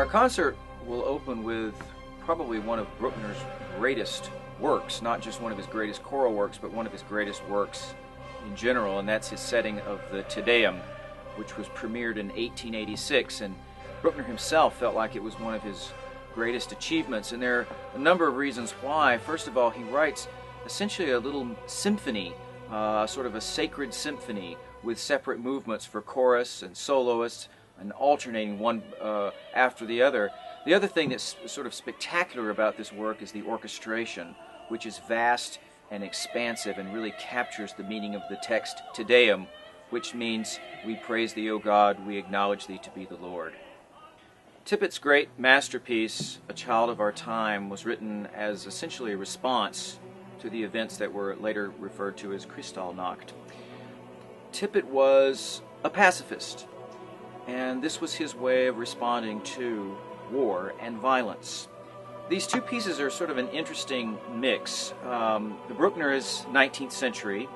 Our concert will open with probably one of Bruckner's greatest works, not just one of his greatest choral works, but one of his greatest works in general, and that's his setting of the Deum, which was premiered in 1886, and Bruckner himself felt like it was one of his greatest achievements, and there are a number of reasons why. First of all, he writes essentially a little symphony, sort of a sacred symphony with separate movements for chorus and soloists, and alternating one after the other. The other thing that's sort of spectacular about this work is the orchestration, which is vast and expansive and really captures the meaning of the text Te Deum, which means, "We praise thee, O God, we acknowledge thee to be the Lord." Tippett's great masterpiece, A Child of Our Time, was written as essentially a response to the events that were later referred to as Kristallnacht. Tippett was a pacifist, and this was his way of responding to war and violence. These two pieces are sort of an interesting mix. The Bruckner is 19th century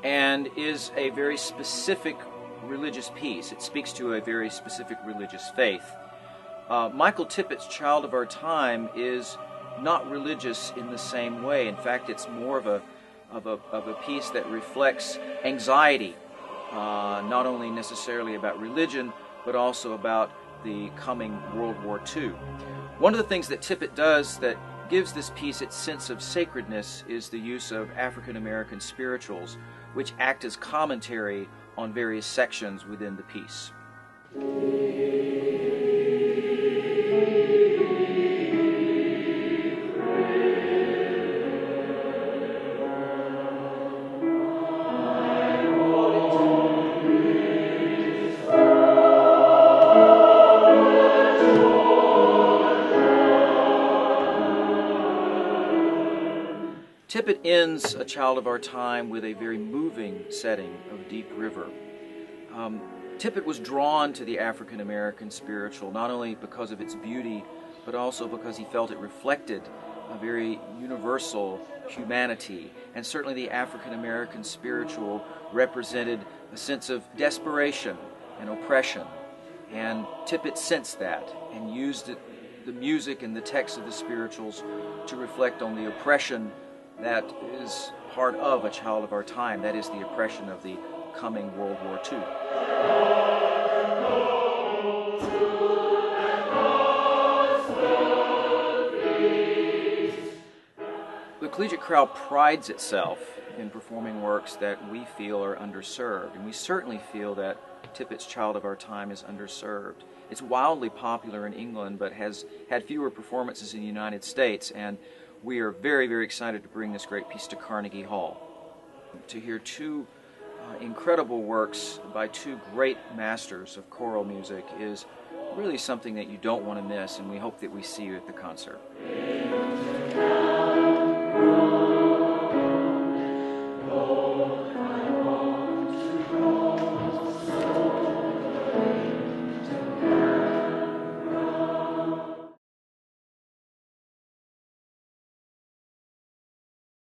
and is a very specific religious piece. It speaks to a very specific religious faith. Michael Tippett's Child of Our Time is not religious in the same way. In fact, it's more of a piece that reflects anxiety, not only necessarily about religion, but also about the coming World War II. One of the things that Tippett does that gives this piece its sense of sacredness is the use of African American spirituals, which act as commentary on various sections within the piece. Tippett ends A Child of Our Time with a very moving setting of Deep River. Tippett was drawn to the African American spiritual not only because of its beauty, but also because he felt it reflected a very universal humanity. And certainly the African American spiritual represented a sense of desperation and oppression. And Tippett sensed that and used the music and the text of the spirituals to reflect on the oppression that is part of A Child of Our Time. That is the oppression of the coming World War II. The Collegiate Chorale prides itself in performing works that we feel are underserved, and we certainly feel that Tippett's Child of Our Time is underserved. It's wildly popular in England, but has had fewer performances in the United States, and we are very, very excited to bring this great piece to Carnegie Hall. To hear two incredible works by two great masters of choral music is really something that you don't want to miss, and we hope that we see you at the concert.